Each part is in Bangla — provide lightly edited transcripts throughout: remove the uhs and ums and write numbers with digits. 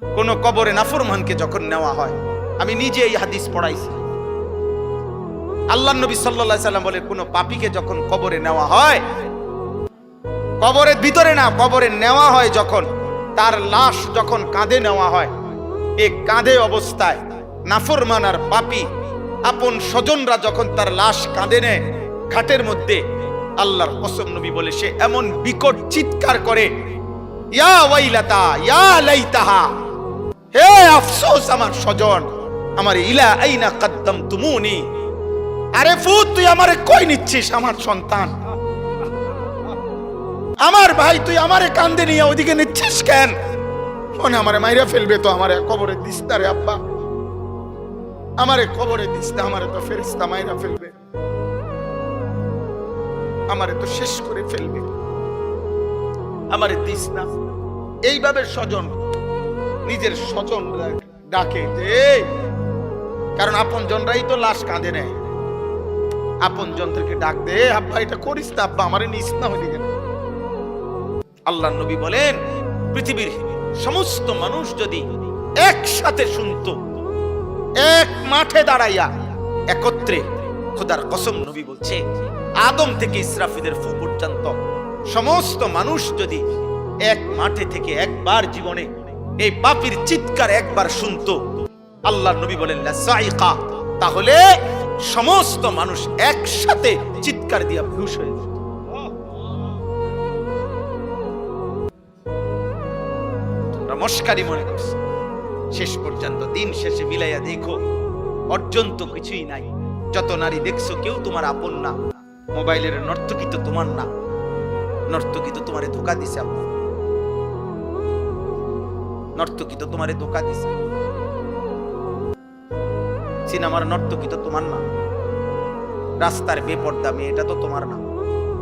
কোন কবরে নাফরমানকে যখন নেওয়া হয়, আমি নিজে এই হাদিস পড়াইছি, আল্লাহর নবী সাল্লাল্লাহু আলাইহি সাল্লাম বলে কোন পাপীকে যখন কবরে নেওয়া হয়, কবরের ভিতরে না, কবরে নেওয়া হয় যখন, তার লাশ যখন কাঁধে নেওয়া হয়, এই কাঁধে অবস্থায় নাফরমান আর পাপী আপন স্বজনরা যখন তার লাশ কাঁধে নেয় ঘাটের মধ্যে, আল্লাহর কসম নবী বলে সে এমন বিকট চিৎকার করে, ইয়া ওয়াইলাতা ইয়া লাইতাহা, হে আফসোস আমার স্বজন, আমার ইলা আইনা কদ্দামতুমুনি, আরে ফুত তুই আমারে কই নিচ্ছিস, আমার সন্তান, আমার ভাই, তুই আমারে কান্দে নিয়ে ওদিকে নিচ্ছিস কেন? মনে আমারে মাইরা ফেলবে তো, আমারে কবরে দিস না রে আব্বা, আমারে কবরে দিস না, আমারে তো ফেরেশতা মাইরা ফেলবে, আমারে তো শেষ করে ফেলবে, আমারে দিস না। এইভাবে স্বজন নিজের স্বজন ডাকে যে, কারণ আপন জনরাই তো লাশ কাঁধে নেয়, আপন জনদেরকে ডাক দে, আব্বা এটা করিস না, আব্বা আমারে নিস না ওইদিকে। আল্লাহর নবী বলেন পৃথিবীর সমস্ত মানুষ যদি একসাথে শুনতো, এক মাঠে দাঁড়াইয়া একত্রে, খোদার কসম নবী বলছে আদম থেকে ইসরাফিলের ফু পর্যন্ত সমস্ত মানুষ যদি এক মাঠে থেকে একবার জীবনে এই পাপীর চিৎকার একবার শুনতো, আল্লাহর নবী বলেন লাসাইকা, তাহলে সমস্ত মানুষ একসাথে চিৎকার দিয়া বেহুশ হয়ে যেত। তোমরা মস্কারি মনে করছো, শেষ পর্যন্ত দিন শেষে মিলাইয়া দেখো অর্জন তো কিছুই নাই। যত নারী দেখছো কেউ তোমার আপন না, মোবাইলের নর্তকী তো তোমার না, নর্তকী তো তোমারে ধোকা দিছে, আপন নর্তকী তো তোমারে ধোকা দিছে, সিনেমার নর্তকী তো তোমার না, রাস্তার বেপর্দা মেয়েটা তো তোমার না,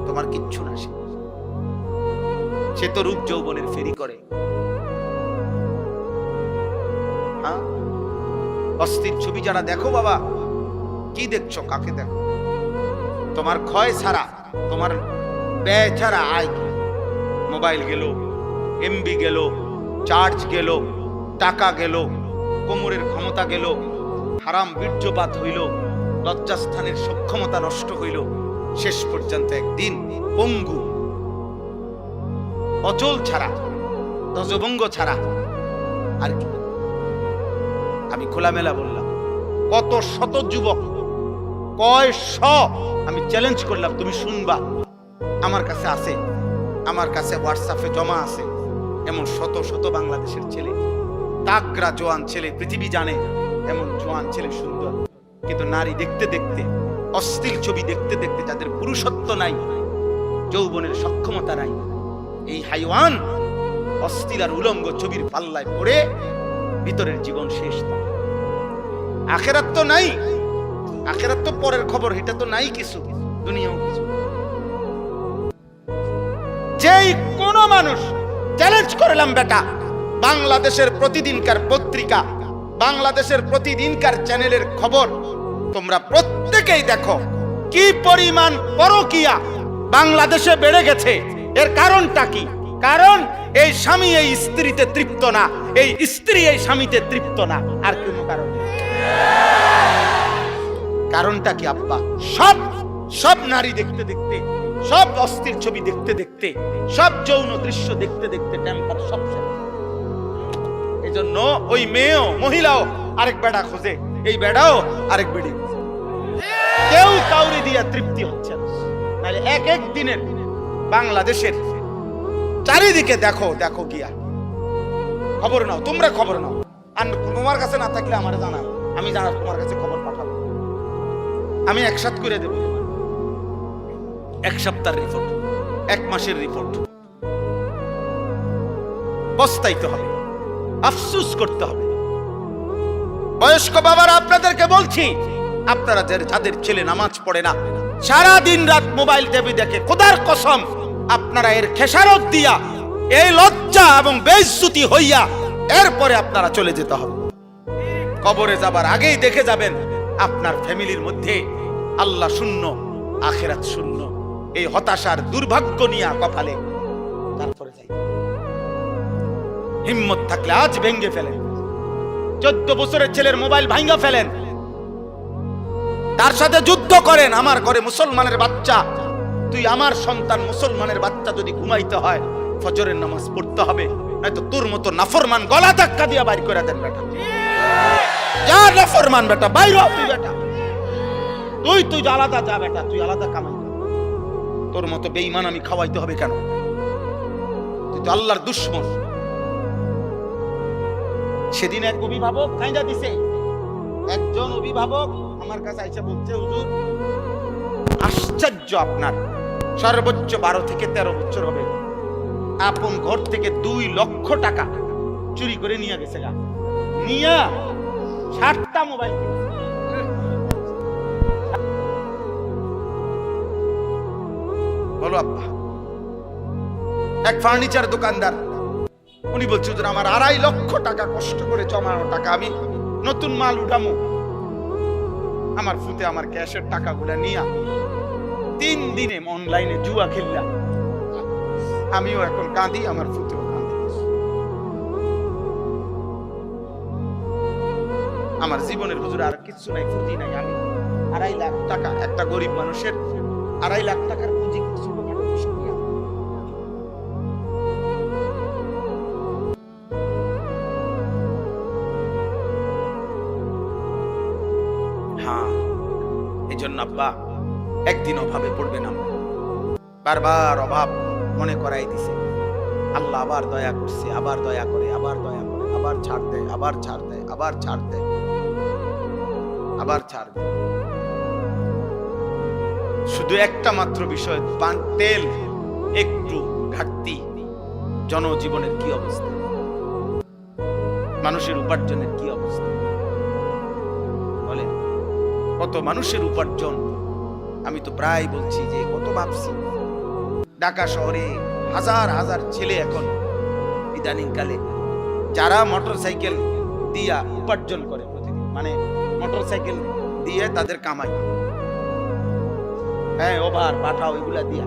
তোমার কিচ্ছু না, সে তো রূপ যৌবনের ফেরি করে। হ্যাঁ, অস্থির ছবি যারা দেখো বাবা, কি দেখছো, কাকে দেখো? তোমার ক্ষয় ছাড়া, তোমার ব্যয় ছাড়া আয় কি? মোবাইল গেল, এমবি গেল, চার্জ গেল, টাকা গেল, কোমরের ক্ষমতা গেল, হারাম বীর্যপাত হইল, লজ্জাস্থানের সক্ষমতা নষ্ট হইল, শেষ পর্যন্ত একদিন পঙ্গু, অচল ছাড়া, ধ্বজভঙ্গ ছাড়া আর কি? আমি খোলামেলা বললাম, কত শত যুবক, কয় শ, আমি চ্যালেঞ্জ করলাম, তুমি শুনবা, আমার কাছে আছে, আমার কাছে হোয়াটসঅ্যাপে জমা আছে, এমন শত শত বাংলাদেশের ছেলে, তাগড়া জোয়ান ছেলে, পৃথিবী জানে এমন জোয়ান ছেলে সুন্দর, কিন্তু নারী দেখতে দেখতে, অশ্লীল ছবি দেখতে দেখতে, যাদের পুরুষত্ব নাই, যৌবনের সক্ষমতা নাই, এই হাইওয়ান অশ্লীল আর উলঙ্গ ছবির পাল্লায় পড়ে ভিতরের জীবন শেষ। আখেরাত তো নাই, আখেরাত তো পরের খবর, এটা তো নাই কিছু, দুনিয়াও কিছু। যেই কোন মানুষ চ্যালেঞ্জ করলাম বেটা, বাংলাদেশের প্রতিদিনকার পত্রিকা, বাংলাদেশের প্রতিদিনকার চ্যানেলের খবর তোমরা প্রত্যেকেই দেখো, কি পরিমাণ পরকীয়া বাংলাদেশে বেড়ে গেছে। এর কারণটা কি? কারণ এই স্বামী এই স্ত্রীতে তৃপ্ত না, এই স্ত্রী এই স্বামীতে তৃপ্ত না, আর কোনো কারণ নেই। কারণটা কি আব্বা? সব সব নারী দেখতে দেখতে, সব অস্থির ছবি দেখতে দেখতে, সব যৌন দৃশ্য দেখতে দেখতে টেম্পার সব শেষ। এজন্য ওই মেয়েও, মহিলাও আরেক বেড়া খোঁজে, এই বেড়াও আরেক বেড়ি খোঁজে, কেউ কাউরি দিয়া তৃপ্তি হচ্ছে না। তাহলে এক এক দিনের বাংলাদেশের চারিদিকে দেখো, দেখো গিয়া খবর নাও, তোমরা খবর নাও, আর তোমার কাছে না থাকলে আমার জানা, আমি জানা তোমার কাছে খবর পাঠাবো, আমি একসাথ করে দেব, এক সপ্তাহের রিপোর্ট, এক মাসের রিপোর্ট, পস্তাইতে হবে, আফসোস করতে হবে। বয়স্ক বাবারা আপনাদেরকে বলছি, আপনারা যাদের ছেলে নামাজ পড়ে না, সারা দিন রাত মোবাইল টিভি দেখে, খোদার কসম আপনারা এর খেসারত দিয়া, এই লজ্জা এবং বেইজ্জতি হইয়া এরপরে আপনারা চলে যেতে হবে। কবরে যাবার আগেই দেখে যাবেন আপনার ফ্যামিলির মধ্যে আল্লাহ শূন্য, আখিরাত শূন্য, এই হতাশার দুর্ভাগ্য নিয়ে কপালে, তারপরে যাই। হিম্মত থাকলে আজ ভেঙ্গে ফেলেন। 14 বছরের ছেলের মোবাইল ভাঙ্গা ফেলেন, তার সাথে যুদ্ধ করেন। আমার ঘরে মুসলমানের বাচ্চা, তুই আমার সন্তান মুসলমানের বাচ্চা যদি ঘুমাইতে হয় ফজরের নামাজ পড়তে হবে, নয়তো তোর মতো নাফরমান গলা ধাক্কা দিয়া বাইর করে দেন বেটা। যা নাফরমান বেটা, বাইর হ তুই বেটা, তুই আলাদা যা বেটা, তুই আলাদা কামাই কর। তোর মতো বেঈমান আমি খাওয়াইতে হবে কেন? তুই তো আল্লাহর দুশমন। সেদিন এক অভিভাবক কাইন্দা দিছে, একজন অভিভাবক আমার কাছে আইসা বলছে, হুজুর আশ্চর্য, আপনার সর্বোচ্চ 12 থেকে 13 বছর হবে, আপন ঘর থেকে 2 লক্ষ টাকা চুরি করে নিয়ে গেছে, নিয়া 60টা মোবাইল। বলো আব্বা। এক ফার্নিচার দোকানদার, উনি বলছে, হুজুর আমার 2.5 লক্ষ টাকা কষ্ট করে জমানো টাকা, আমি নতুন মাল উঠামো, আমার ফুতে আমার ক্যাশের টাকাগুলা নিয়া 3 দিনে অনলাইনে জুয়া খেললাম। আমিও এখন কাঁদি, আমার ফুতেও কাঁদে। আমার জীবনের হুজুর আর কিছু নাই, পুঁজি নাই। আমি 2.5 লাখ টাকা, একটা গরিব মানুষের 2.5 লাখ টাকার পুঁজি কিছু না। হ্যাঁ, এই জন্য আব্বা একদিন অভাবে পড়বে না। বারবার অভাব মনে করাই দিছে, আল্লাহ আবার দয়া করছে, আবার দয়া করে, আবার দয়া করে, আবার ছাড় দেয়, আবার ছাড় দেয়, আবার ছাড় দেয়, আবার ছাড় দেয়। শুধু একটা মাত্র বিষয়, তেল একটু ঘাটতি, জনজীবনের কি অবস্থা, মানুষের উপার্জনের কি অবস্থা বলে? কত মানুষের উপার্জন, আমি তো প্রায় বলছি যে কত ভাবছি। ঢাকা শহরে হাজার হাজার ছেলে এখন ইদানিং কালে যারা মোটরসাইকেল দিয়া উপার্জন করে প্রতিদিন, মানে মোটরসাইকেল দিয়ে তাদের কামাই, হ্যাঁ ওভার পাঠা ওইগুলা দিয়া,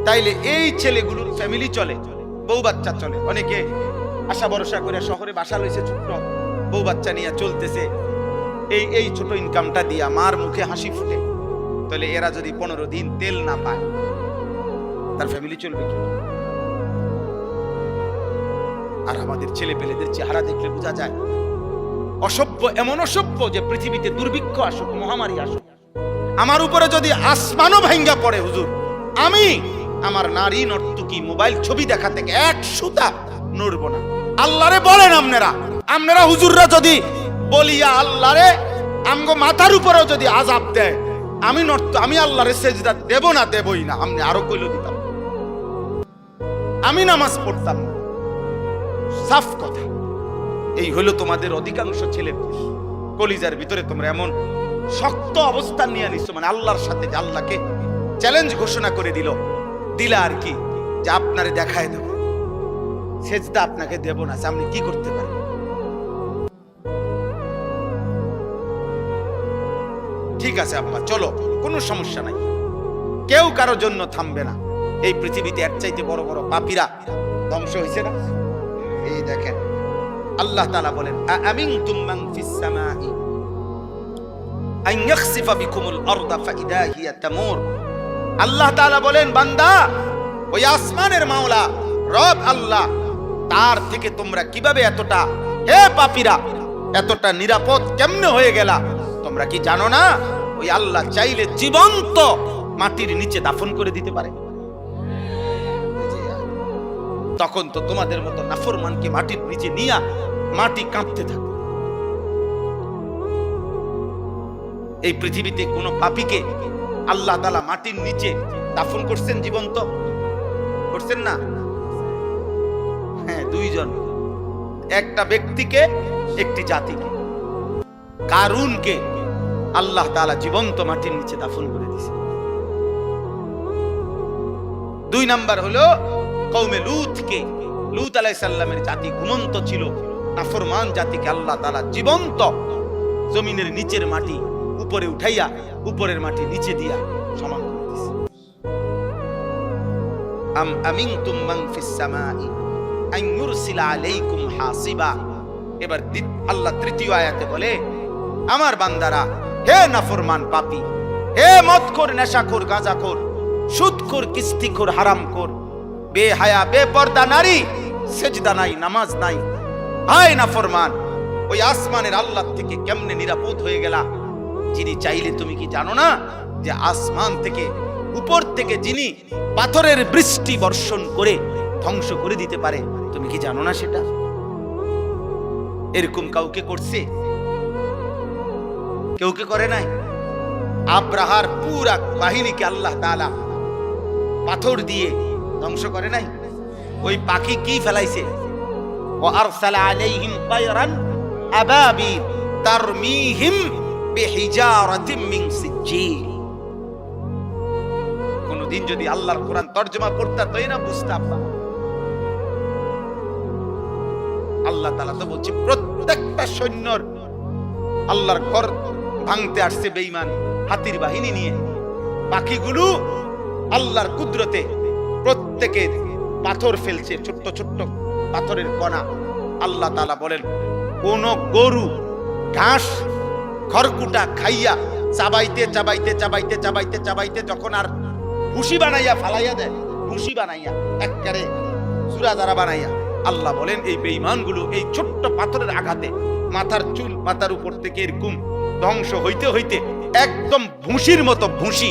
তাইলে এই ছেলেগুলোর ফ্যামিলি চলে, বউ বাচ্চা চলে। অনেকে আশা ভরসা করে শহরে বাসা লইছে, ছোট্ট বউ বাচ্চা নিয়ে চলতেছে, এই ছোট ইনকামটা দিয়া মার মুখে হাসি ফুটে। তাহলে এরা যদি 15 দিন তেল না পায়, তার ফ্যামিলি চলবে কি? আর আমাদের ছেলে পেলেদের চেহারা দেখলে বোঝা যায় অসভ্য, এমন অসভ্য যে পৃথিবীতে দুর্ভিক্ষ আসুক, মহামারী আসুক, আমার উপরে যদি আসমানও ভাঙ্গা পড়ে, হুজুর আমি আমার নারী নর্তকী মোবাইল ছবি দেখা থেকে 1 সুতা নড়ব না। আল্লাহরে বলেন আপনারা হুজুররা যদি বলিয়া আল্লাহরে আমগো মাথার উপরেও যদি আযাব দেয়, আমি আল্লাহরে সেজদা দেব না, দেবই না। আপনি আরো কইলো দিতাম, আমি নামাজ পড়তাম না। সাফ কথা। এই হলো তোমাদের অধিকাংশ ছেলে কলিজার ভিতরে তোমরা এমন শক্ত অবস্থান নিয়ে নিচ্ছ, মানে আল্লাহর সাথে, যে আল্লাহকে চ্যালেঞ্জ ঘোষণা করে দিলা আর কি, যে আপনারে দেখায় দেব, সেজদা আপনাকে দেব না, আপনি কি করতে পারেন? ঠিক আছে আব্বা, চলো, কোনো সমস্যা নাই, কেউ কারোর জন্য থামবে না। এই পৃথিবীতে এর চাইতে বড় বড় পাপীরা ধ্বংস হয়েছে না? এই দেখেন আল্লাহ তাআলা বলেন, আমিনতুম মান ফিস সামাই আন ইয়াখসিফা বিকুমুল আরদা ফাইদা হিয়া তামুর। আল্লাহ তাআলা বলেন, বান্দা, ওই আসমানের মাওলা রব আল্লাহ, তার থেকে তোমরা কিভাবে এতটা, হে পাপীরা, এতটা নিরাপদ কেমনে হয়ে গেলা? তোমরা কি জানো না ওই আল্লাহ চাইলে জীবন্ত মাটির নিচে দাফন করে দিতে পারে? তখন তো তোমাদের মতো নাফরমানকে মাটির নিচে নিয়া মাটি কাঁপতে থাকে। এই পৃথিবীতে কোন পাপীকে আল্লাহ তাআলা মাটির নিচে দাফন করছেন? জীবন্ত করছেন না? হ্যাঁ, 2 জন, একটা ব্যক্তিকে, একটি জাতিকে। কারুনকে আল্লাহ তাআলা জীবন্ত মাটির নিচে দাফন করে দিয়েছে। 2 নাম্বার হলো কওমে লূতকে, লূত আলাইহিস সালামের জাতি ঘুমন্ত ছিল, নাফরমান জাতিকে আল্লাহ তাআলা জীবন্ত জমিনের নিচের মাটি উপরে উঠাইয়া উপরের মাটি নিচে দিয়া সমান করে দিয়েছে। আমিনতুম মান ফিস সামাই আন ইউরসিলা আলাইকুম হাসিবা। এবার আল্লাহ তৃতীয় আয়াতে বলে, আমার বান্দারা, হে নাফরমান পাপী, হে মদখোর, নেশাখোর, গাঁজাখোর, সুদখোর, কিস্তিখোর, হারামখোর, বেহায়া, বেপর্দা নারী, সেজদা নাই, নামাজ নাই, হায় নাফরমান, ওই আসমানের আল্লাহ থেকে কেমনে নিরাপদ হয়ে গেলা? যিনি চাইলে, তুমি কি জানো না যে আসমান থেকে, উপর থেকে যিনি পাথরের বৃষ্টি বর্ষণ করে ধ্বংস করে দিতে পারে? তুমি কি জানো না সেটা? এরকম কাউকে করছে? কেউকে করে নাই? আব্রাহার পুরা বাহিনীকে আল্লাহ তাআলা পাথর দিয়ে ধ্বংস করে নাই? ওই পাখি কি ফেলাইছে? ওয়া আরসালা আলাইহিম তায়রান আবাবিল তারমিহিম বিহিজারাতিন মিন সিজ্জিল। কোনদিন যদি আল্লাহর কোরআন তরজমা করতে তই না বুঝতাম। আল্লাহ তাআলা তো বলছে প্রত্যেকটা সৈন্যর আল্লাহর ঘর ভাঙতে আসছে বেঈমান হাতির বাহিনী নিয়ে। পাখিগুলো আল্লাহর কুদরতে প্রত্যেকে পাথর ফেলছে, ছোট্ট ছোট্ট পাথরের কণা। আল্লাহ তাআলা বলেন, কোন গরু ঘাস খড়কুটা খাইয়া চাবাইতে চাবাইতে চাবাইতে চাবাইতে চাবাইতে যখন আর ভুসি বানাইয়া ফালাইয়া দেয়, ভুসি বানাইয়া একবারে চূড়া দ্বারা বানাইয়া, আল্লাহ বলেন এই বেঈমানগুলো এই ছোট্ট পাথরের আঘাতে মাথার চুল মাথার উপর থেকে এরকম ধ্বংস হইতে হইতে একদম ভুসির মতো, ভুসি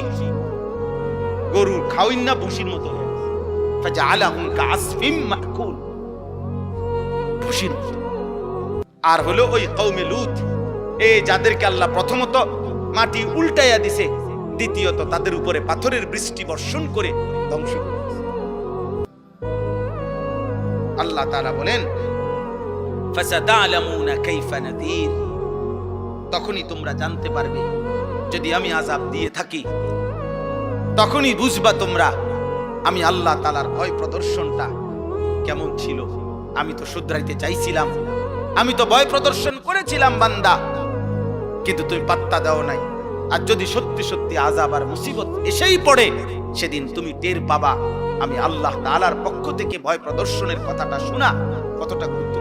গরুর খাওয়াইন না, ভুসির মতো ফাজআলাহুম কাআসফিম মাকুল, ভুসির মতো। আর হলো ওই কওমে লূত, এই যাদেরকে আল্লাহ প্রথমত মাটি উল্টাইয়া দিছে, দ্বিতীয়ত তাদের উপরে পাথরের বৃষ্টি বর্ষণ করে ধ্বংস করে। আল্লাহ তাআলা বলেন, ফাসাতা'লামুনা কাইফা নাযীর, তখনই তোমরা জানতে পারবে যদি আমি আযাব দিয়ে থাকি, তখনই বুঝবা তোমরা আমি আল্লাহ তাআলার ভয় প্রদর্শনটা কেমন ছিল। আমি তো শুধরাইতে চাইছিলাম, আমি তো ভয় প্রদর্শন করেছিলাম বান্দা, কিন্তু তুমি পাত্তা দাও নাই। আর যদি সত্যি সত্যি আযাব আর মুসিবত এসেই পড়ে, সেদিন তুমি টের পাবা আমি আল্লাহ তাআলার পক্ষ থেকে ভয় প্রদর্শনের কথাটা শোনা কতটা গুরুত্ব।